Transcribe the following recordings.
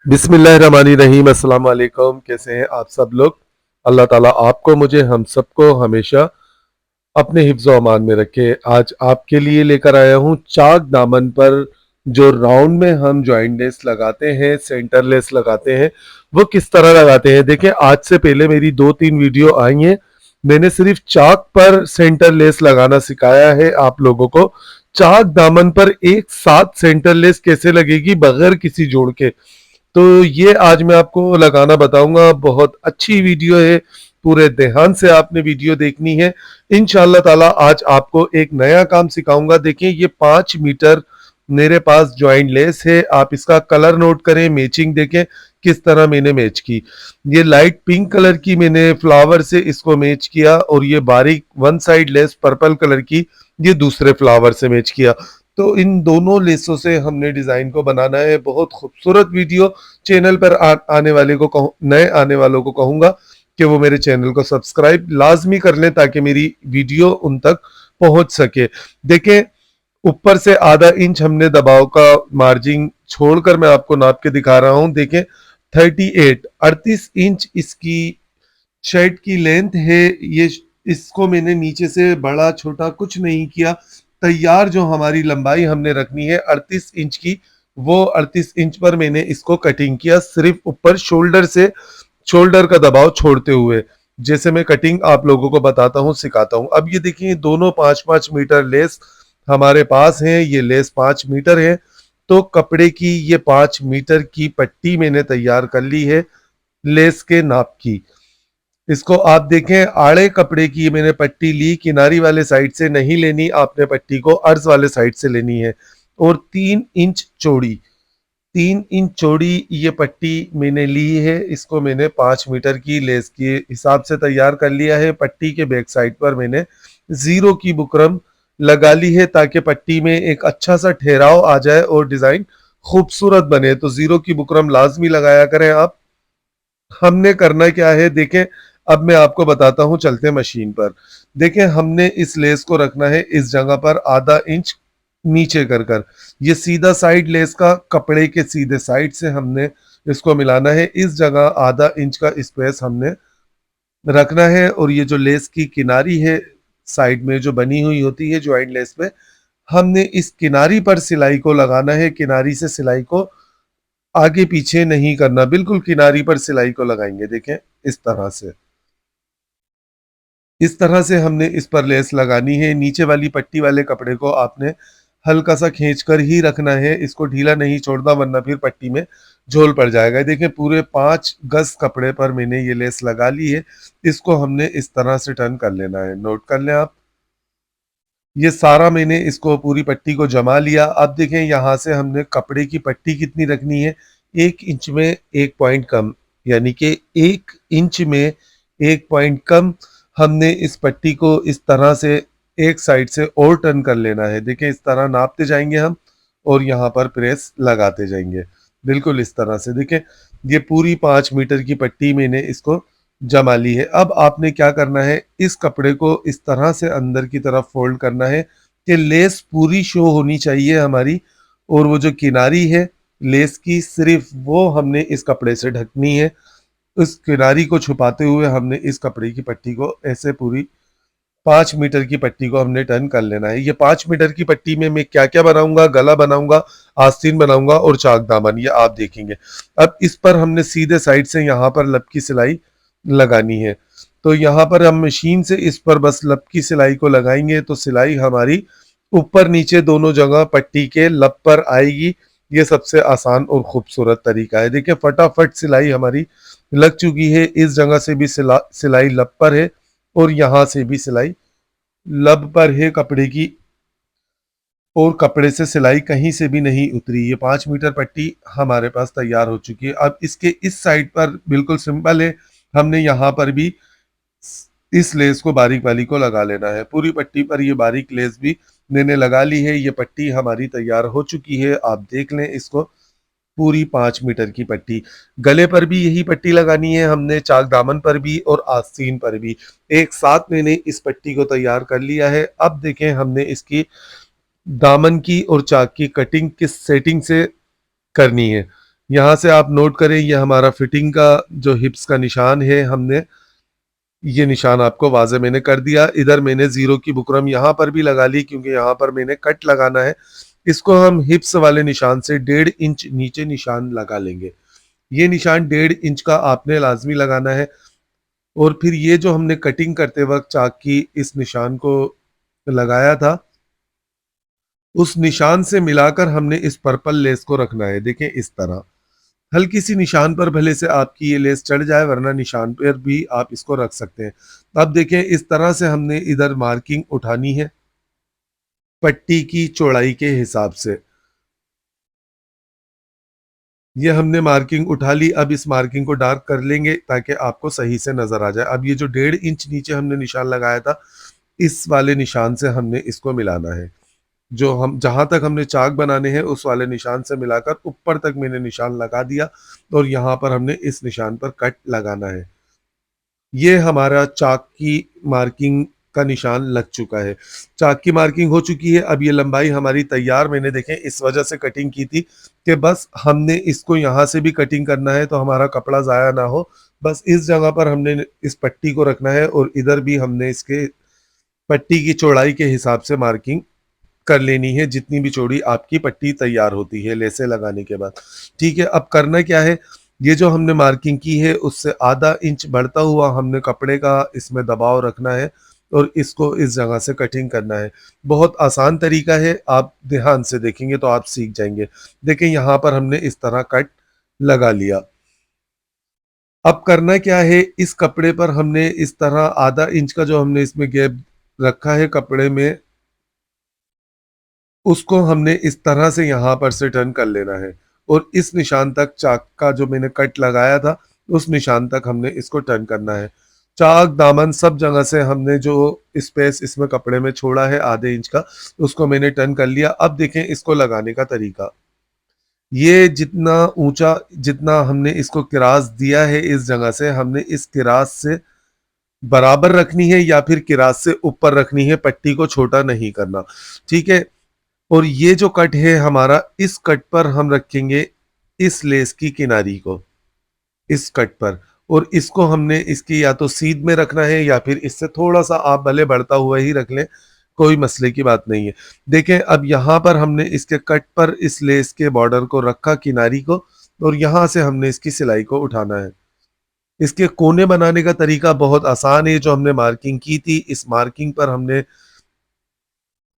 बिस्मिल्लाहिर्रहमानिर्रहीम। अस्सलाम वालेकुम। कैसे हैं आप सब लोग? अल्लाह ताला आपको, मुझे, हम सबको हमेशा अपने हिफ्ज़ व अमान में रखे। आज आपके लिए लेकर आया हूँ चाक दामन पर जो राउंड में हम जॉइंट लेस लगाते हैं, सेंटर लेस लगाते हैं, वो किस तरह लगाते हैं। देखिए, आज से पहले मेरी 2-3 वीडियो आई हैं। मैंने सिर्फ चाक पर सेंटर लेस लगाना सिखाया है आप लोगों को। चाक दामन पर एक साथ सेंटर लेस कैसे लगेगी बगैर किसी जोड़ के, तो ये आज मैं आपको लगाना बताऊंगा। बहुत अच्छी वीडियो है, पूरे ध्यान से आपने वीडियो देखनी है। इंशाल्लाह ताला आज आपको एक नया काम सिखाऊंगा। देखिए, ये 5 मीटर मेरे पास जॉइंट लेस है। आप इसका कलर नोट करें, मैचिंग देखें किस तरह मैंने मैच की। ये लाइट पिंक कलर की मैंने फ्लावर से इसको मैच किया, और ये बारीक one side lace purple colour की ये दूसरे फ्लावर से मैच किया। तो इन दोनों लेसों से हमने डिजाइन को बनाना है। बहुत खूबसूरत वीडियो। चैनल पर आने वाले को कहूँ, नए आने वालों को कहूंगा कि वो मेरे चैनल को सब्सक्राइब लाजमी कर लें ताकि मेरी वीडियो उन तक पहुंच सके। देखें, ऊपर से आधा इंच हमने दबाव का मार्जिन छोड़कर मैं आपको नाप के दिखा रहा हूं। देखें, 38 इंच इसकी शर्ट की लेंथ है। ये इसको मैंने नीचे से बड़ा छोटा कुछ नहीं किया। तैयार जो हमारी लंबाई हमने रखनी है 38 इंच की, वो 38 इंच पर मैंने इसको कटिंग किया, सिर्फ ऊपर शोल्डर से, शोल्डर का दबाव छोड़ते हुए। जैसे मैं कटिंग आप लोगों को बताता हूँ, सिखाता हूँ। अब ये देखिए, दोनों 5-5 मीटर लेस हमारे पास हैं। ये लेस 5 मीटर है, तो कपड़े की ये 5 मीटर की पट्टी मैंने तैयार कर ली है लेस के नाप की। इसको आप देखें, आड़े कपड़े की मैंने पट्टी ली, किनारी वाले साइड से नहीं लेनी, आपने पट्टी को अर्ज वाले साइड से लेनी है। और 3 इंच चौड़ी, 3 इंच चौड़ी ये पट्टी मैंने ली है। इसको मैंने 5 मीटर की लेस के हिसाब से तैयार कर लिया है। पट्टी के बैक साइड पर मैंने जीरो की बुकरम लगा ली है ताकि पट्टी में एक अच्छा सा ठहराव आ जाए और डिजाइन खूबसूरत बने। तो जीरो की बुकरम लाजमी लगाया करें आप। हमने करना क्या है देखें, अब मैं आपको बताता हूं, चलते हैं मशीन पर। देखें, हमने इस लेस को रखना है इस जगह पर आधा इंच नीचे कर कर। ये सीधा साइड लेस का कपड़े के सीधे साइड से हमने इसको मिलाना है। इस जगह आधा इंच का स्पेस हमने रखना है। और ये जो लेस की किनारी है साइड में जो बनी हुई होती है ज्वाइंट लेस में, हमने इस किनारी पर सिलाई को लगाना है। किनारी से सिलाई को आगे पीछे नहीं करना, बिल्कुल किनारी पर सिलाई को लगाएंगे। देखें, इस तरह से, इस तरह से हमने इस पर लेस लगानी है। नीचे वाली पट्टी वाले कपड़े को आपने हल्का सा खींच कर ही रखना है, इसको ढीला नहीं छोड़ना, वरना फिर पट्टी में झोल पड़ जाएगा। देखें, पूरे 5 गज कपड़े पर मैंने ये लेस लगा ली है। इसको हमने इस तरह से टर्न कर लेना है, नोट कर लें आप। ये सारा मैंने इसको पूरी पट्टी को जमा लिया। अब देखें, यहाँ से हमने कपड़े की पट्टी कितनी रखनी है, 1 इंच में 1 पॉइंट कम, यानी कि 1 इंच में 1 पॉइंट कम हमने इस पट्टी को इस तरह से एक साइड से और टर्न कर लेना है। देखें, इस तरह नापते जाएंगे हम और यहाँ पर प्रेस लगाते जाएंगे, बिल्कुल इस तरह से। देखें, ये पूरी 5 मीटर की पट्टी मैंने इसको जमा ली है। अब आपने क्या करना है, इस कपड़े को इस तरह से अंदर की तरफ फोल्ड करना है कि लेस पूरी शो होनी चाहिए हमारी, और वो जो किनारी है लेस की, सिर्फ वो हमने इस कपड़े से ढकनी है। उस किनारी को छुपाते हुए हमने इस कपड़े की पट्टी को ऐसे पूरी 5 मीटर की पट्टी को हमने टर्न कर लेना है। ये 5 मीटर की पट्टी में मैं क्या क्या बनाऊंगा, गला बनाऊंगा, आस्तीन बनाऊंगा और चाक दामन, ये आप देखेंगे। अब इस पर हमने सीधे साइड से यहाँ पर लब की सिलाई लगानी है। तो यहाँ पर हम मशीन से इस पर बस लब की सिलाई को लगाएंगे तो सिलाई हमारी ऊपर नीचे दोनों जगह पट्टी के लब पर आएगी। ये सबसे आसान और खूबसूरत तरीका है। देखिए, फटाफट सिलाई हमारी लग चुकी है। इस जगह से भी सिलाई लब पर है और यहाँ से भी सिलाई लब पर है कपड़े की, और कपड़े से सिलाई कहीं से भी नहीं उतरी। ये 5 मीटर पट्टी हमारे पास तैयार हो चुकी है। अब इसके इस साइड पर बिल्कुल सिंपल है, हमने यहाँ पर भी इस लेस को बारीक वाली को लगा लेना है। पूरी पट्टी पर ये बारीक लेस भी मैंने लगा ली है। ये पट्टी हमारी तैयार हो चुकी है, आप देख लें इसको। पूरी 5 मीटर की पट्टी, गले पर भी यही पट्टी लगानी है हमने, चाक दामन पर भी और आस्तीन पर भी। एक साथ मैंने इस पट्टी को तैयार कर लिया है। अब देखें, हमने इसकी दामन की और चाक की कटिंग किस सेटिंग से करनी है। यहाँ से आप नोट करें, ये हमारा फिटिंग का जो हिप्स का निशान है, हमने ये निशान आपको वाज़े मैंने कर दिया। इधर मैंने ज़ीरो की बुकरम यहाँ पर भी लगा ली क्योंकि यहाँ पर मैंने कट लगाना है। इसको हम हिप्स वाले निशान से 1.5 इंच नीचे निशान लगा लेंगे। ये निशान 1.5 इंच का आपने लाज़मी लगाना है और फिर ये जो हमने कटिंग करते वक़्त चाक की इस निशान को लगाया था, उस निशान से मिलाकर हमने इस पर्पल लेस को रखना है। देखें इस तरह। हल्की सी निशान पर भले से आपकी ये लेस चढ़ जाए, वरना निशान पर भी आप इसको रख सकते हैं। अब देखें इस तरह से हमने इधर मार्किंग उठानी है पट्टी की चौड़ाई के हिसाब से। ये हमने मार्किंग उठा ली। अब इस मार्किंग को डार्क कर लेंगे ताकि आपको सही से नजर आ जाए। अब ये जो 1.5 इंच नीचे हमने निशान लगाया था, इस वाले निशान से हमने इसको मिलाना है। जो हम जहां तक हमने चाक बनाने हैं उस वाले निशान से मिलाकर ऊपर तक मैंने निशान लगा दिया और यहाँ पर हमने इस निशान पर कट लगाना है। ये हमारा चाक की मार्किंग का निशान लग चुका है। चाक की मार्किंग हो चुकी है। अब ये लंबाई हमारी तैयार, मैंने देखें इस वजह से कटिंग की थी कि बस हमने इसको यहाँ से भी कटिंग करना है तो हमारा कपड़ा ज़ाया ना हो। बस इस जगह पर हमने इस पट्टी को रखना है और इधर भी हमने इसके पट्टी की चौड़ाई के हिसाब से मार्किंग कर लेनी है, जितनी भी चौड़ी आपकी पट्टी तैयार होती है लेसे लगाने के बाद। ठीक है, अब करना क्या है, ये जो हमने मार्किंग की है उससे आधा इंच बढ़ता हुआ हमने कपड़े का इसमें दबाव रखना है और इसको इस जगह से कटिंग करना है। बहुत आसान तरीका है, आप ध्यान से देखेंगे तो आप सीख जाएंगे। देखें यहाँ पर हमने इस तरह कट लगा लिया। अब करना क्या है, इस कपड़े पर हमने इस तरह आधा इंच का जो हमने इसमें गैप रखा है कपड़े में, उसको हमने इस तरह से यहाँ पर से टर्न कर लेना है और इस निशान तक चाक का जो मैंने कट लगाया था उस निशान तक हमने इसको टर्न करना है। चाक दामन सब जगह से हमने जो स्पेस इसमें कपड़े में छोड़ा है आधे इंच का, उसको मैंने टर्न कर लिया। अब देखें इसको लगाने का तरीका। ये जितना ऊंचा, जितना हमने इसको किरास दिया है इस जगह से, हमने इस किरास से बराबर रखनी है या फिर किरास से ऊपर रखनी है, पट्टी को छोटा नहीं करना। ठीक है, और ये जो कट है हमारा, इस कट पर हम रखेंगे इस लेस की किनारी को, इस कट पर, और इसको हमने इसकी या तो सीध में रखना है या फिर इससे थोड़ा सा आप भले बढ़ता हुआ ही रख लें, कोई मसले की बात नहीं है। देखें अब यहाँ पर हमने इसके कट पर इस लेस के बॉर्डर को रखा किनारी को और यहाँ से हमने इसकी सिलाई को उठाना है। इसके कोने बनाने का तरीका बहुत आसान है। जो हमने मार्किंग की थी, इस मार्किंग पर हमने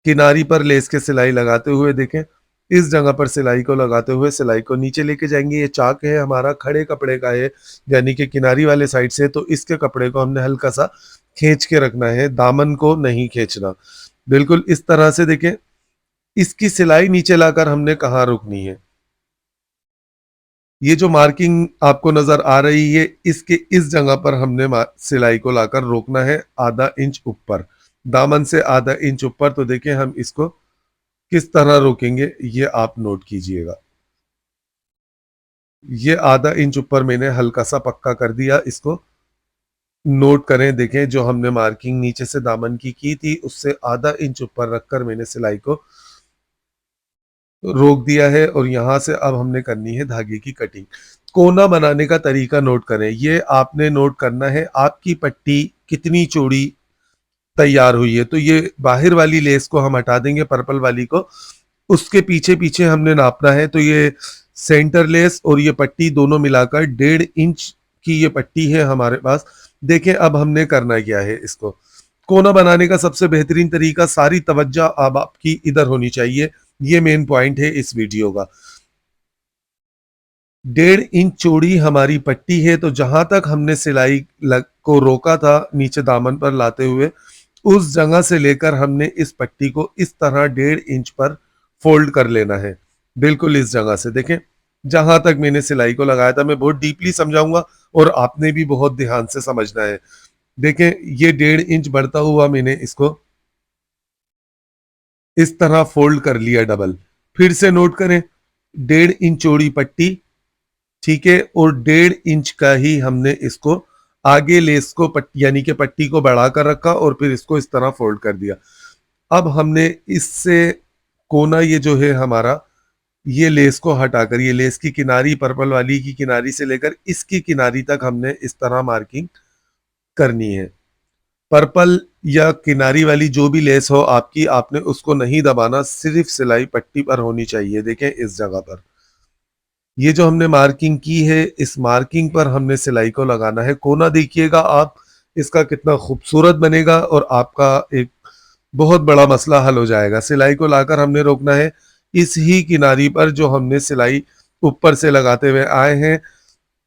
किनारी पर लेस के सिलाई लगाते हुए, देखें इस जगह पर सिलाई को लगाते हुए सिलाई को नीचे लेके जाएंगे। ये चाक है हमारा खड़े कपड़े का है, यानी कि किनारी वाले साइड से, तो इसके कपड़े को हमने हल्का सा खींच के रखना है, दामन को नहीं खींचना। बिल्कुल इस तरह से देखें, इसकी सिलाई नीचे लाकर हमने कहाँ रोकनी है। ये जो मार्किंग आपको नजर आ रही है, इसके इस जगह पर हमने सिलाई को लाकर रोकना है आधा इंच ऊपर, दामन से आधा इंच ऊपर। तो देखें हम इसको किस तरह रोकेंगे, ये आप नोट कीजिएगा। ये आधा इंच ऊपर मैंने हल्का सा पक्का कर दिया, इसको नोट करें। देखें जो हमने मार्किंग नीचे से दामन की थी उससे आधा इंच ऊपर रखकर मैंने सिलाई को रोक दिया है और यहां से अब हमने करनी है धागे की कटिंग। कोना बनाने का तरीका नोट करें। ये आपने नोट करना है आपकी पट्टी कितनी चौड़ी तैयार हुई है। तो ये बाहर वाली लेस को हम हटा देंगे, पर्पल वाली को, उसके पीछे पीछे हमने नापना है। तो ये सेंटर लेस और ये पट्टी दोनों मिलाकर 1.5 इंच की ये पट्टी है हमारे पास। देखें अब हमने करना क्या है, इसको कोना बनाने का सबसे बेहतरीन तरीका, सारी तवज्जो अब आपकी इधर होनी चाहिए, ये मेन पॉइंट है इस वीडियो का। 1.5 इंच चौड़ी हमारी पट्टी है, तो जहां तक हमने सिलाई को रोका था नीचे दामन पर लाते हुए, उस जगह से लेकर हमने इस पट्टी को इस तरह 1.5 इंच पर फोल्ड कर लेना है। बिल्कुल इस जगह से देखें जहां तक मैंने सिलाई को लगाया था। मैं बहुत डीपली समझाऊंगा और आपने भी बहुत ध्यान से समझना है। देखें ये 1.5 इंच बढ़ता हुआ मैंने इसको इस तरह फोल्ड कर लिया डबल। फिर से नोट करें, 1.5 इंच चौड़ी पट्टी, ठीक है, और 1.5 इंच का ही हमने इसको आगे लेस को यानी कि पट्टी को बढ़ाकर रखा और फिर इसको इस तरह फोल्ड कर दिया। अब हमने इससे कोना ये जो है हमारा ये लेस को हटाकर, ये लेस की किनारी, पर्पल वाली की किनारी से लेकर इसकी किनारी तक हमने इस तरह मार्किंग करनी है। पर्पल या किनारी वाली जो भी लेस हो आपकी, आपने उसको नहीं दबाना, सिर्फ सिलाई पट्टी पर होनी चाहिए। देखें इस जगह पर ये जो हमने मार्किंग की है, इस मार्किंग पर हमने सिलाई को लगाना है। कोना देखिएगा आप इसका कितना खूबसूरत बनेगा और आपका एक बहुत बड़ा मसला हल हो जाएगा। सिलाई को लाकर हमने रोकना है इस ही किनारी पर जो हमने सिलाई ऊपर से लगाते हुए आए हैं,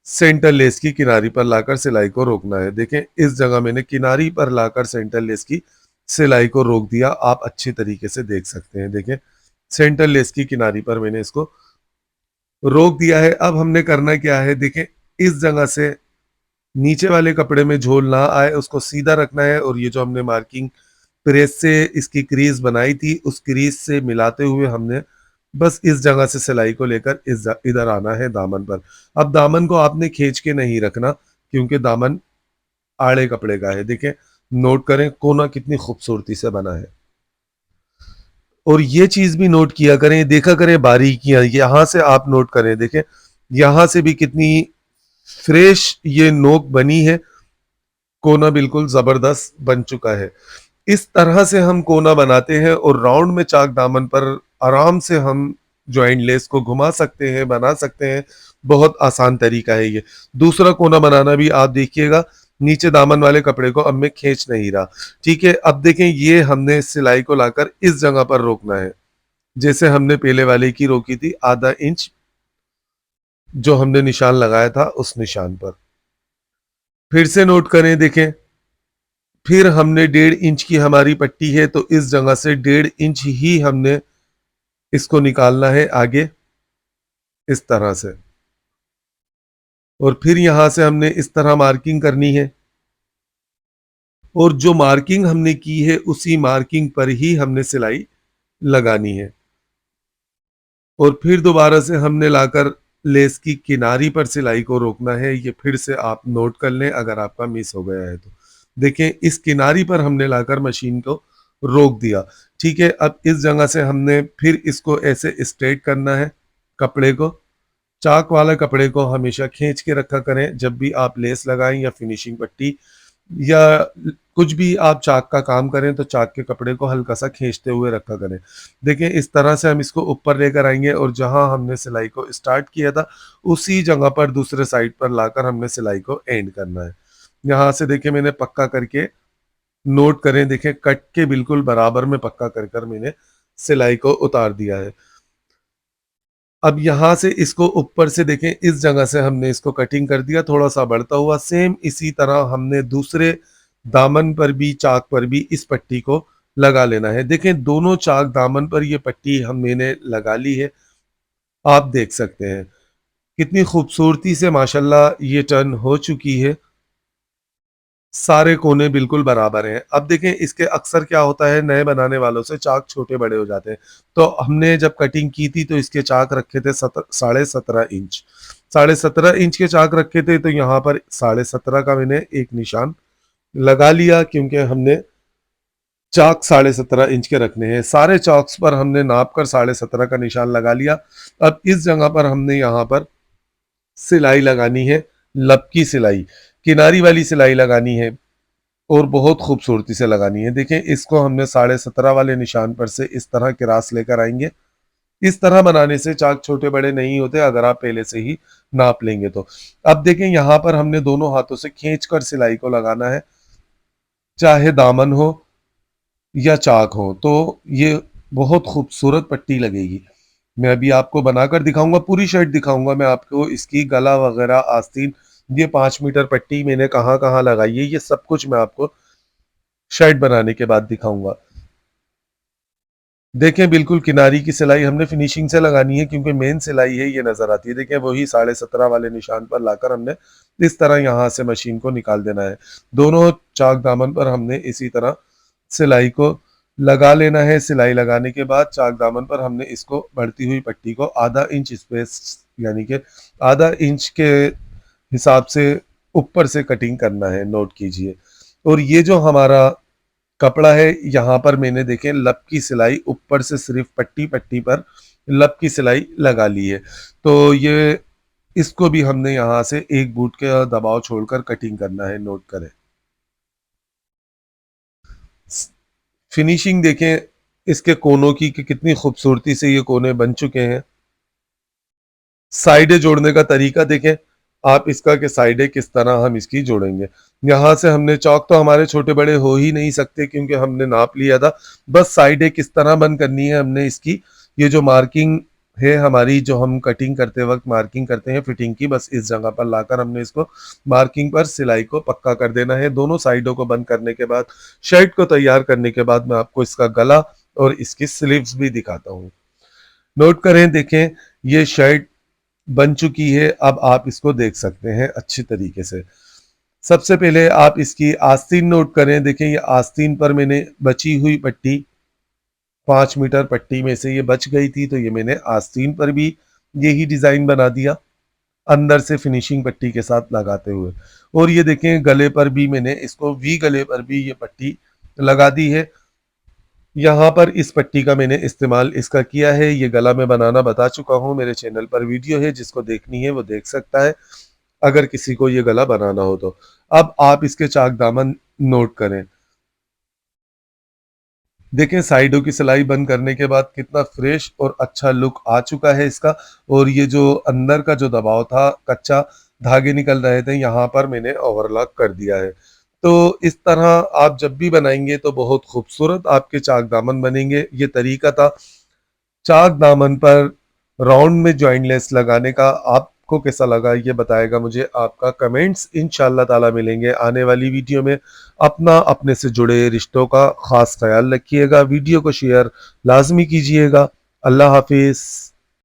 सेंटर लेस की किनारी पर लाकर सिलाई को रोकना है। देखें इस जगह मैंने किनारी पर लाकर सेंटर लेस की सिलाई को रोक दिया, आप अच्छी तरीके से देख सकते हैं। देखें सेंटर लेस की किनारी पर मैंने इसको रोक दिया है। अब हमने करना क्या है, देखें इस जगह से नीचे वाले कपड़े में झोल ना आए, उसको सीधा रखना है और ये जो हमने मार्किंग प्रेस से इसकी क्रीज बनाई थी, उस क्रीज से मिलाते हुए हमने बस इस जगह से सिलाई को लेकर इधर आना है दामन पर। अब दामन को आपने खींच के नहीं रखना क्योंकि दामन आड़े कपड़े का है। देखें नोट करें कोना कितनी खूबसूरती से बना है। और ये चीज भी नोट किया करें, देखा करें बारीकियां, यहां से आप नोट करें, देखें यहां से भी कितनी फ्रेश ये नोक बनी है। कोना बिल्कुल जबरदस्त बन चुका है। इस तरह से हम कोना बनाते हैं और राउंड में चाक दामन पर आराम से हम जॉइंट लेस को घुमा सकते हैं, बना सकते हैं। बहुत आसान तरीका है ये। दूसरा कोना बनाना भी आप देखिएगा, नीचे दामन वाले कपड़े को अब मैं खींच नहीं रहा। ठीक है, अब देखें ये हमने सिलाई को लाकर इस जगह पर रोकना है, जैसे हमने पहले वाले की रोकी थी, आधा इंच जो हमने निशान लगाया था उस निशान पर। फिर से नोट करें, देखें फिर हमने 1.5 इंच की हमारी पट्टी है तो इस जगह से 1.5 इंच ही हमने इसको निकालना है आगे इस तरह से, और फिर यहां से हमने इस तरह मार्किंग करनी है और जो मार्किंग हमने की है उसी मार्किंग पर ही हमने सिलाई लगानी है। और फिर दोबारा से हमने लाकर लेस की किनारी पर सिलाई को रोकना है। ये फिर से आप नोट कर लें अगर आपका मिस हो गया है तो। देखें इस किनारी पर हमने लाकर मशीन को रोक दिया। ठीक है, अब इस जगह से हमने फिर इसको ऐसे स्ट्रेट करना है कपड़े को। चाक वाले कपड़े को हमेशा खींच के रखा करें जब भी आप लेस लगाएं या फिनिशिंग पट्टी या कुछ भी आप चाक का काम करें तो चाक के कपड़े को हल्का सा खींचते हुए रखा करें। देखें इस तरह से हम इसको ऊपर लेकर आएंगे और जहां हमने सिलाई को स्टार्ट किया था उसी जगह पर दूसरे साइड पर लाकर हमने सिलाई को एंड करना है। यहाँ से देखें मैंने पक्का करके नोट करें, देखें कट के बिल्कुल बराबर में पक्का कर कर मैंने सिलाई को उतार दिया है। अब यहां से इसको ऊपर से देखें इस जगह से हमने इसको कटिंग कर दिया थोड़ा सा बढ़ता हुआ। सेम इसी तरह हमने दूसरे दामन पर भी चाक पर भी इस पट्टी को लगा लेना है। देखें दोनों चाक दामन पर ये पट्टी हम मैंने लगा ली है, आप देख सकते हैं कितनी खूबसूरती से माशाल्लाह ये टर्न हो चुकी है। सारे कोने बिल्कुल बराबर हैं। अब देखें इसके अक्सर क्या होता है, नए बनाने वालों से चाक छोटे बड़े हो जाते हैं। तो हमने जब कटिंग की थी तो इसके चाक रखे थे 17.5 इंच, 17.5 इंच के चाक रखे थे। तो यहाँ पर 17.5 का मैंने एक निशान लगा लिया क्योंकि हमने चाक 17.5 इंच के रखने हैं। सारे चॉक्स पर हमने नाप कर 17.5 का निशान लगा लिया। अब इस जगह पर हमने यहाँ पर सिलाई लगानी है, लपकी सिलाई, किनारी वाली सिलाई लगानी है और बहुत खूबसूरती से लगानी है। देखें इसको हमने 17.5 वाले निशान पर से इस तरह क्रास लेकर आएंगे। इस तरह बनाने से चाक छोटे बड़े नहीं होते अगर आप पहले से ही नाप लेंगे तो। अब देखें यहाँ पर हमने दोनों हाथों से खींचकर सिलाई को लगाना है, चाहे दामन हो या चाक हो, तो ये बहुत खूबसूरत पट्टी लगेगी। मैं अभी आपको बनाकर दिखाऊंगा, पूरी शर्ट दिखाऊंगा मैं आपको, इसकी गला वगैरह आस्तीन, ये 5 मीटर पट्टी मैंने कहाँ कहाँ लगाई है, ये सब कुछ मैं आपको शर्ट बनाने के बाद दिखाऊंगा। देखें बिल्कुल किनारी की सिलाई हमने फिनिशिंग से लगानी है क्योंकि मेन सिलाई है ये नजर आती है। देखें वही 17.5 वाले निशान पर लाकर हमने इस तरह यहाँ से मशीन को निकाल देना है। दोनों चाक दामन पर हमने इसी तरह सिलाई को लगा लेना है। सिलाई लगाने के बाद चाक दामन पर हमने इसको बढ़ती हुई पट्टी को आधा इंच स्पेस यानी कि आधा इंच के हिसाब से ऊपर से कटिंग करना है, नोट कीजिए। और ये जो हमारा कपड़ा है यहाँ पर मैंने देखें लब की सिलाई ऊपर से सिर्फ पट्टी पट्टी पर लब की सिलाई लगा ली है। तो ये इसको भी हमने यहाँ से एक बूट के दबाव छोड़कर कटिंग करना है, नोट करें। फिनिशिंग देखें इसके कोनों की कि कितनी खूबसूरती से ये कोने बन चुके हैं। साइडें जोड़ने का तरीका देखें आप इसका कि साइडें किस तरह हम इसकी जोड़ेंगे। यहाँ से हमने चौक तो हमारे छोटे बड़े हो ही नहीं सकते क्योंकि हमने नाप लिया था। बस साइडें किस तरह बंद करनी है हमने इसकी, ये जो मार्किंग है हमारी, जो हम कटिंग करते वक्त मार्किंग करते हैं फिटिंग की, बस इस जगह पर लाकर हमने इसको मार्किंग पर सिलाई को पक्का कर देना है। दोनों साइडों को बंद करने के बाद, शर्ट को तैयार करने के बाद मैं आपको इसका गला और इसकी स्लीव्स भी दिखाता हूँ। नोट करें, देखें ये शर्ट बन चुकी है। अब आप इसको देख सकते हैं अच्छी तरीके से। सबसे पहले आप इसकी आस्तीन नोट करें। देखें ये आस्तीन पर मैंने बची हुई पट्टी 5 मीटर पट्टी में से ये बच गई थी, तो ये मैंने आस्तीन पर भी यही डिजाइन बना दिया अंदर से फिनिशिंग पट्टी के साथ लगाते हुए। और ये देखें गले पर भी मैंने इसको वी गले पर भी ये पट्टी लगा दी है। यहाँ पर इस पट्टी का मैंने इस्तेमाल इसका किया है। ये गला मैं बनाना बता चुका हूँ, मेरे चैनल पर वीडियो है, जिसको देखनी है वो देख सकता है अगर किसी को ये गला बनाना हो तो। अब आप इसके चाक दामन नोट करें। देखें साइडों की सिलाई बंद करने के बाद कितना फ्रेश और अच्छा लुक आ चुका है इसका। और ये जो अंदर का जो दबाव था, कच्चा धागे निकल रहे थे, यहाँ पर मैंने ओवरलॉक कर दिया है। तो इस तरह आप जब भी बनाएंगे तो बहुत खूबसूरत आपके चाक दामन बनेंगे। ये तरीका था चाक दामन पर राउंड में जॉइंट लेस लगाने का। आपको कैसा लगा ये बताएगा मुझे आपका कमेंट्स। इंशाल्लाह ताला मिलेंगे आने वाली वीडियो में। अपना अपने से जुड़े रिश्तों का खास ख्याल रखिएगा। वीडियो को शेयर लाजमी कीजिएगा। अल्लाह हाफिज।